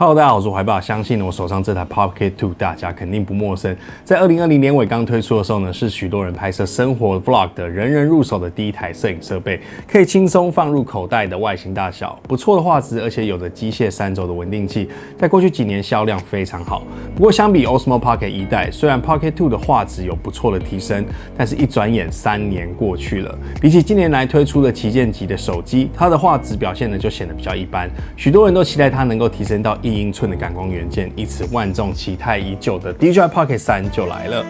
Hello， 大家好，我是怀抱。相信我手上这台 Pocket 2，大家肯定不陌生。在2020年尾刚推出的时候呢，是许多人拍摄生活 Vlog 的人人入手的第一台摄影设备，可以轻松放入口袋的外形大小，不错的画质，而且有着机械3轴的稳定器，在过去几年销量非常好。不过相比 Osmo Pocket 1代，虽然 Pocket 2的画质有不错的提升，但是一转眼3年过去了，比起近年来推出的旗舰级的手机，它的画质表现呢就显得比较一般。许多人都期待它能够提升到1英寸的感光元件，因此万众期待已久的 DJI Pocket 3就来了。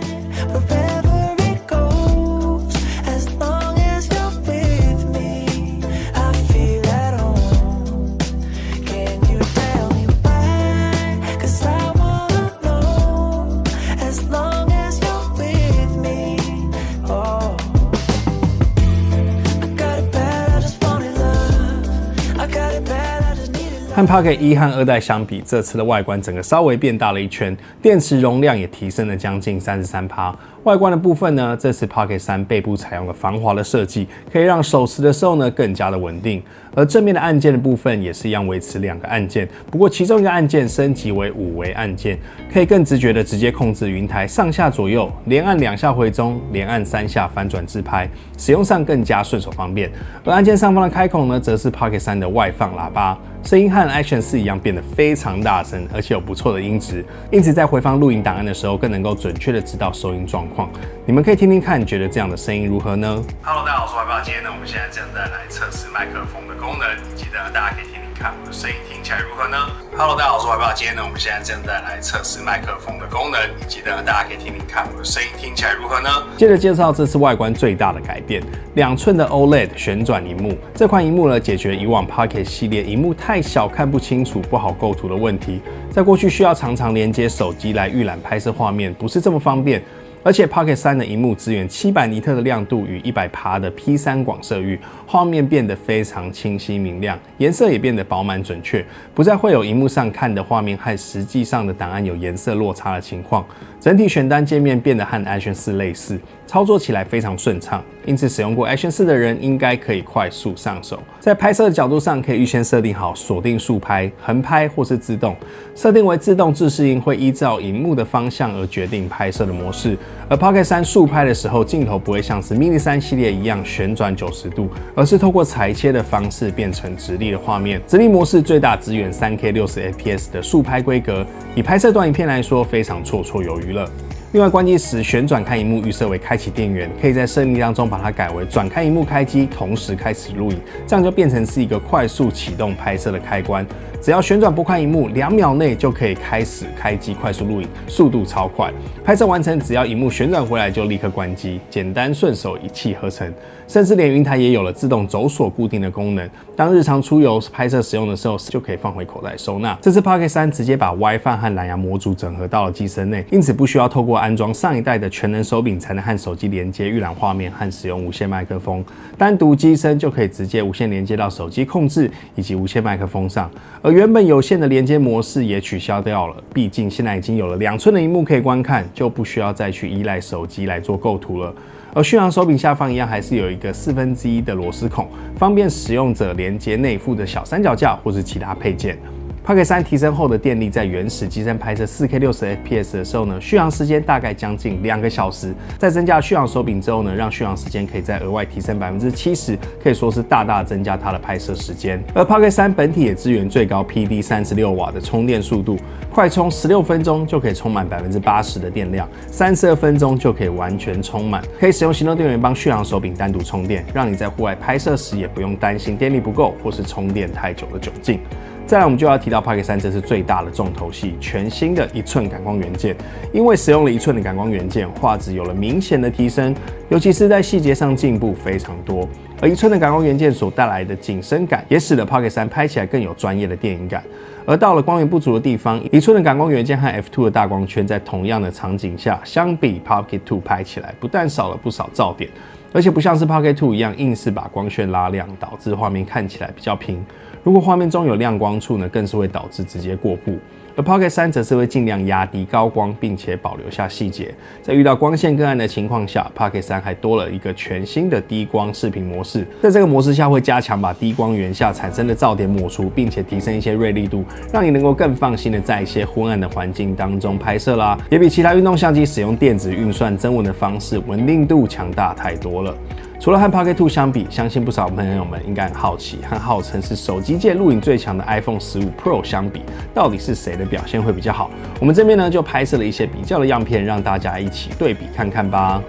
和 Pocket 1和2代相比，这次的外观整个稍微变大了一圈，电池容量也提升了将近33%。外观的部分呢，这次 Pocket 3背部采用了防滑的设计，可以让手持的时候呢更加的稳定。而正面的按键的部分也是一样维持2个按键，不过其中一个按键升级为5维按键，可以更直觉的直接控制云台上下左右，连按2下回中，连按3下翻转自拍，使用上更加顺手方便。而按键上方的开孔呢，则是 Pocket 3的外放喇叭。声音和 Action 4一样变得非常大声，而且有不错的音质，因此在回放录影档案的时候，更能够准确的知道收音状况。你们可以听听看，觉得这样的声音如何呢 ？Hello， 大家好，我是怀抱。今天呢，我们现在正在来测试麦克风的功能，以及呢，大家可以听听看我的声音听起来如何呢 ？Hello， 大家好，我是怀抱。今天呢，我们现在正在来测试麦克风的功能，以及呢，大家可以听听看我的声音听起来如何呢？接着介绍这次外观最大的改变，2寸的 OLED 旋转萤幕。这款萤幕呢，解决以往 Pocket 系列萤幕太小看不清楚、不好构图的问题。在过去需要常常连接手机来预览拍摄画面，不是这么方便。而且 Pocket 3的萤幕支援700尼特的亮度与100%的 P3 广色域，画面变得非常清晰明亮，颜色也变得饱满准确，不再会有萤幕上看的画面和实际上的档案有颜色落差的情况。整体选单界面变得和 Action 4类似，操作起来非常顺畅，因此使用过 Action 4的人应该可以快速上手。在拍摄的角度上，可以预先设定好锁定竖拍、横拍或是自动，设定为自动自适应，会依照萤幕的方向而决定拍摄的模式。而 Pocket 3竖拍的时候，镜头不会像是 Mini 3系列一样旋转90度，而是透过裁切的方式变成直立的画面。直立模式最大支援 3K 60fps 的竖拍规格，以拍摄短影片来说，非常绰绰有余了。另外，关机时旋转开萤幕预设为开启电源，可以在设定当中把它改为转开萤幕开机，同时开始录影，这样就变成是一个快速启动拍摄的开关。只要旋转拨开萤幕，2秒内就可以开始开机快速录影，速度超快。拍摄完成，只要萤幕旋转回来就立刻关机，简单顺手，一气呵成。甚至连云台也有了自动走锁固定的功能，当日常出游拍摄使用的时候，就可以放回口袋收纳。这次 Pocket 3直接把 WiFi 和蓝牙模组整合到了机身内，因此不需要透过安装上一代的全能手柄才能和手机连接预览画面和使用无线麦克风，单独机身就可以直接无线连接到手机控制以及无线麦克风上。而原本有线的连接模式也取消掉了，毕竟现在已经有了2寸的萤幕可以观看，就不需要再去依赖手机来做构图了。而续航手柄下方一样还是有一个1/4的螺丝孔，方便使用者连接内附的小三脚架或是其他配件。Pocket 3提升后的电力，在原始机身拍摄 4K 60fps 的时候呢，续航时间大概将近2个小时。在增加续航手柄之后呢，让续航时间可以再额外提升70%，可以说是大大增加它的拍摄时间。而 Pocket 3本体也支援最高 PD 36瓦的充电速度，快充16分钟就可以充满80%的电量，32分钟就可以完全充满。可以使用行动电源帮续航手柄单独充电，让你在户外拍摄时也不用担心电力不够或是充电太久的窘境。再来，我们就要提到 Pocket 3这是最大的重头戏，全新的1寸感光元件。因为使用了1寸的感光元件，画质有了明显的提升，尤其是在细节上进步非常多。而1寸的感光元件所带来的景深感，也使得 Pocket 3拍起来更有专业的电影感。而到了光源不足的地方，1寸的感光元件和 F2 的大光圈，在同样的场景下，相比 Pocket 2拍起来，不但少了不少噪点，而且不像是 Pocket 2一样硬是把光圈拉亮，导致画面看起来比较平。如果画面中有亮光处呢，更是会导致直接过曝。而 Pocket 3则是会尽量压低高光，并且保留下细节。在遇到光线更暗的情况下 ，Pocket 3还多了一个全新的低光视频模式。在这个模式下，会加强把低光源下产生的噪点抹除，并且提升一些锐利度，让你能够更放心的在一些昏暗的环境当中拍摄啦。也比其他运动相机使用电子运算增稳的方式，稳定度强大太多了。除了和 Pocket 2相比，相信不少朋友们应该很好奇，和号称是手机界录影最强的 iPhone 15 Pro 相比，到底是谁的表现会比较好？我们这边呢就拍摄了一些比较的样片，让大家一起对比看看吧。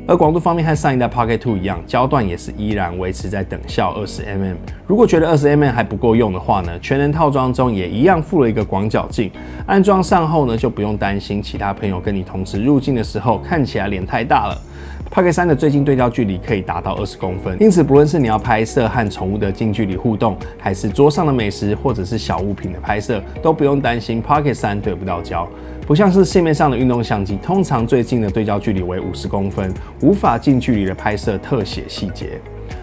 而广度方面和上一代 Pocket 2一样，焦段也是依然维持在等效 20mm。如果觉得 20mm 还不够用的话呢，全能套装中也一样附了一个广角镜，安装上后呢，就不用担心其他朋友跟你同时入镜的时候看起来脸太大了。Pocket 3的最近对焦距离可以达到20公分，因此不论是你要拍摄和宠物的近距离互动，还是桌上的美食或者是小物品的拍摄，都不用担心 Pocket 3对不到焦。不像是市面上的运动相机，通常最近的对焦距离为50公分，无法近距离的拍摄特写细节。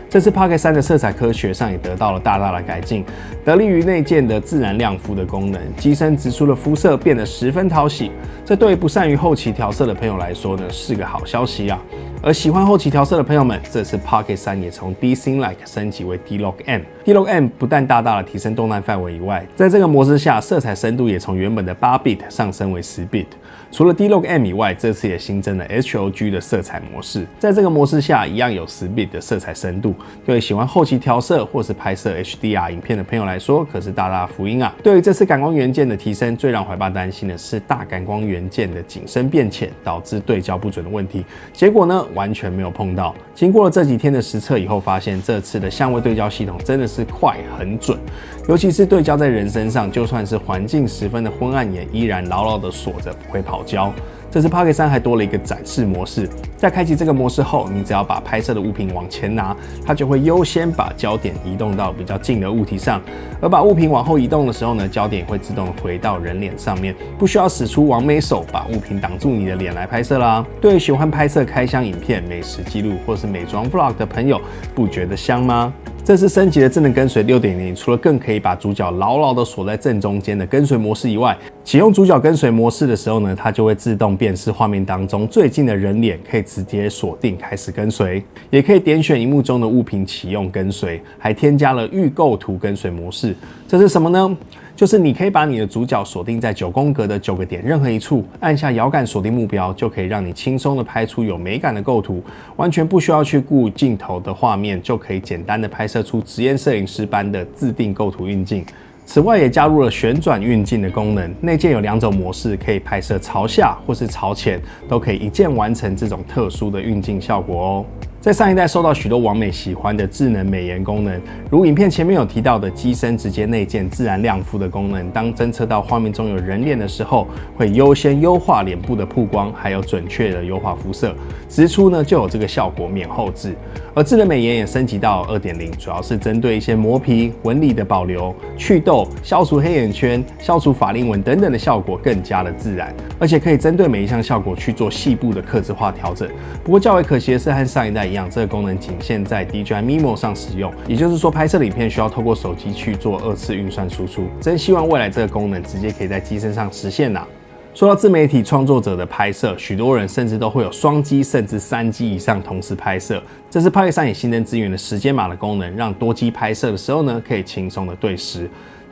这次 Pocket 3的色彩科学上也得到了大大的改进，得力于内建的自然亮肤的功能，机身直出的肤色变得十分讨喜。这对于不善于后期调色的朋友来说呢，是个好消息啊。而喜欢后期调色的朋友们，这次 Pocket 3也从 D-Cinelike 升级为 D-Log M。D-Log M 不但大大的提升动态范围以外，在这个模式下，色彩深度也从原本的8 bit 上升为10 bit。除了 D-Log M 以外，这次也新增了 HOG 的色彩模式。在这个模式下，一样有10 bit 的色彩深度。对喜欢后期调色或是拍摄 HDR 影片的朋友来说，可是大大福音啊！对于这次感光元件的提升，最让怀爸担心的是大感光元件的景深变浅，导致对焦不准的问题。结果呢，完全没有碰到。经过了这几天的实测以后，发现这次的相位对焦系统真的是快很准，尤其是对焦在人身上，就算是环境十分的昏暗，也依然牢牢的锁着，不会跑焦。这次 Pocket 3还多了一个展示模式，在开启这个模式后，你只要把拍摄的物品往前拿，它就会优先把焦点移动到比较近的物体上，而把物品往后移动的时候呢，焦点会自动回到人脸上面，不需要使出完美手把物品挡住你的脸来拍摄啦。对于喜欢拍摄开箱影片、美食记录或是美妆 vlog 的朋友，不觉得香吗？这次升级的智能跟随 6.0， 除了更可以把主角牢牢的锁在正中间的跟随模式以外，启用主角跟随模式的时候呢，它就会自动辨识画面当中最近的人脸，可以直接锁定开始跟随，也可以点选荧幕中的物品启用跟随，还添加了预构图跟随模式。这是什么呢？就是你可以把你的主角锁定在9宫格的9个点任何一处，按下摇杆锁定目标，就可以让你轻松的拍出有美感的构图，完全不需要去顾镜头的画面，就可以简单的拍摄出职业摄影师般的自定构图运镜。此外，也加入了旋转运镜的功能，内建有2种模式，可以拍摄朝下或是朝前，都可以一键完成这种特殊的运镜效果哦。在上一代受到许多网美喜欢的智能美颜功能，如影片前面有提到的机身直接内建自然亮肤的功能，当侦测到画面中有人脸的时候，会优先优化脸部的曝光，还有准确的优化肤色，直出呢就有这个效果免后置。而智能美颜也升级到 2.0， 主要是针对一些磨皮、纹理的保留、祛痘、消除黑眼圈、消除法令纹等等的效果更加的自然，而且可以针对每一项效果去做细部的客制化调整。不过较为可惜的是，和上一代一样，这个功能仅限在 DJI Mimo 上使用，也就是说拍摄的影片需要透过手机去做2次运算输出。真希望未来这个功能直接可以在机身上实现啊。说到自媒体创作者的拍摄，许多人甚至都会有双机甚至3机以上同时拍摄。这次 Pocket 3也新增支援了时间码的功能，让多机拍摄的时候呢，可以轻松的对时。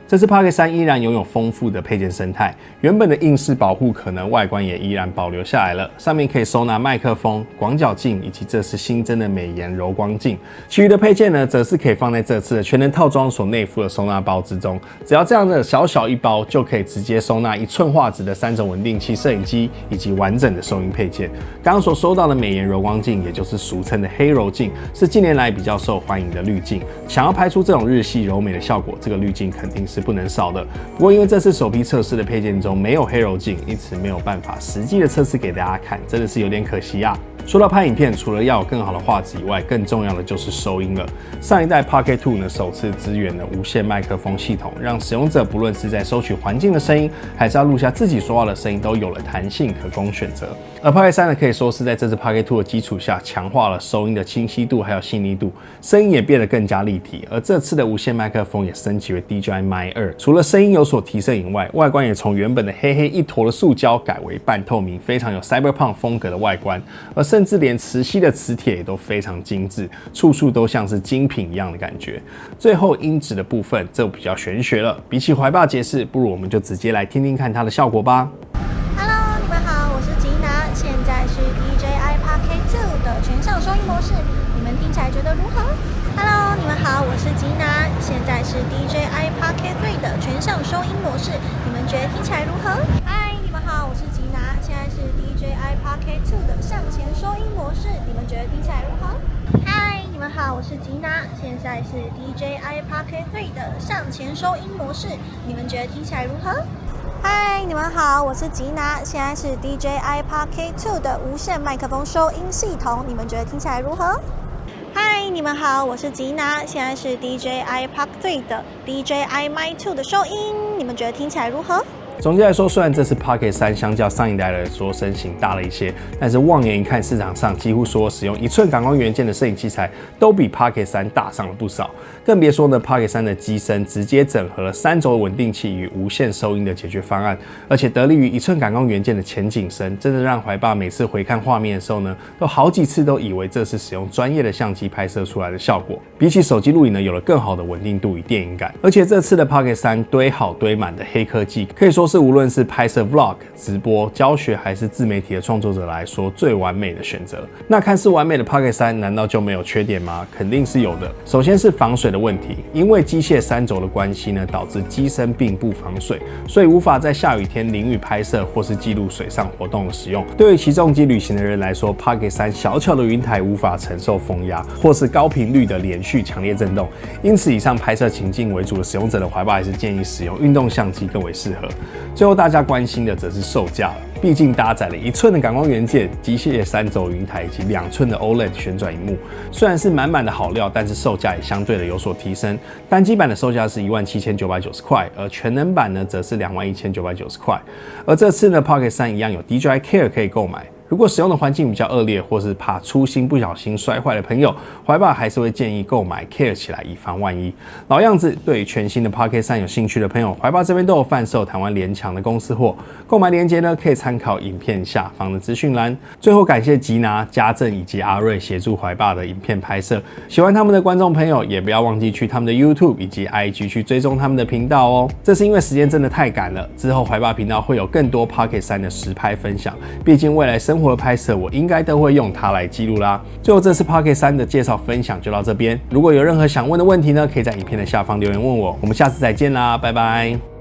这次 Pocket 3依然拥有丰富的配件生态，原本的硬式保护壳呢，外观也依然保留下来了，上面可以收纳麦克风、广角镜以及这次新增的美颜柔光镜。其余的配件呢，则是可以放在这次的全能套装所内附的收纳包之中。只要这样的小小一包，就可以直接收纳1寸画质的3种稳定器摄影机以及完整的收音配件。刚刚所收到的美颜柔光镜，也就是俗称的黑柔镜，是近年来比较受欢迎的滤镜。想要拍出这种日系柔美的效果，这个滤镜肯定是不能少的。不过因为这次首批测试的配件中没有黑柔镜，因此没有办法实际的测试给大家看，真的是有点可惜啊。说到拍影片，除了要有更好的画质以外，更重要的就是收音了。上一代 Pocket 2呢，首次支援了无线麦克风系统，让使用者不论是在收取环境的声音，还是要录下自己说话的声音，都有了弹性可供选择。而 Pocket 3呢，可以说是在这次 Pocket 2的基础下，强化了收音的清晰度还有细腻度，声音也变得更加立体。而这次的无线麦克风也升级为 DJI Mic 2，除了声音有所提升以外，外观也从原本的黑黑一坨的塑胶改为半透明，非常有 Cyberpunk 风格的外观，而甚至连磁吸的磁铁也都非常精致，处处都像是精品一样的感觉。最后音质的部分，这比较玄学了，比起怀抱解释，不如我们就直接来听听看它的效果吧。Hello， 你们好，我是吉娜，现在是 DJI Pocket 2的全向收音模式，你们听起来觉得如何 ？Hello， 你们好，我是吉娜，现在是 DJI Pocket 3的全向收音模式，你们觉得听起来如何？嗨，你们好，我是吉娜，现在是 DJI Pocket 2的向前收音模式，你们觉得听起来如何？嗨，你们好，我是吉娜，现在是 DJI Pocket 3的向前收音模式，你们觉得听起来如何？嗨，你们好，我是吉娜，现在是 DJI Pocket 2的无线麦克风收音系统，你们觉得听起来如何？嗨，你们好，我是吉娜，现在是 DJI Pocket 3的 DJI Mic 2的收音，你们觉得听起来如何？总结来说，虽然这次 Pocket 3相较上一代来说身形大了一些，但是望眼一看，市场上几乎所有使用1寸感光元件的摄影器材都比 Pocket 3大上了不少。更别说呢 ，Pocket 3的机身直接整合了3轴稳定器与无线收音的解决方案，而且得力于1寸感光元件的前景声，真的让怀爸每次回看画面的时候呢，都好几次都以为这是使用专业的相机拍摄出来的效果。比起手机录影呢，有了更好的稳定度与电影感。而且这次的 Pocket 3堆好堆满的黑科技，可以说是无论是拍摄 Vlog、直播、教学还是自媒体的创作者来说最完美的选择。那看似完美的 Pocket 3难道就没有缺点吗？肯定是有的。首先是防水的问题，因为机械3轴的关系呢，导致机身并不防水，所以无法在下雨天淋雨拍摄或是记录水上活动的使用。对于骑重机旅行的人来说 ，Pocket 3小巧的云台无法承受风压或是高频率的连续强烈震动，因此以上拍摄情境为主的使用者的怀抱还是建议使用运动相机更为适合。最后大家关心的则是售价了，毕竟搭载了1寸的感光元件、机械3轴云台以及2寸的 OLED 旋转萤幕，虽然是满满的好料，但是售价也相对的有所提升。单机版的售价是17990块，而全能版呢则是21990块。而这次呢 Pocket 3一样有 DJI Care 可以购买。如果使用的环境比较恶劣，或是怕粗心不小心摔坏的朋友，怀爸还是会建议购买 Care 起来，以防万一。老样子，对于全新的 Pocket 3有兴趣的朋友，怀爸这边都有贩售台湾联强的公司货，购买链接呢可以参考影片下方的资讯栏。最后感谢吉拿、家政以及阿瑞协助怀爸的影片拍摄，喜欢他们的观众朋友也不要忘记去他们的 YouTube 以及 IG 去追踪他们的频道哦。这是因为时间真的太赶了，之后怀爸频道会有更多 Pocket 3的实拍分享，毕竟未来生活的拍摄我应该都会用它来记录啦。最后这次 Pocket 3的介绍分享就到这边，如果有任何想问的问题呢，可以在影片的下方留言问我。我们下次再见啦，拜拜。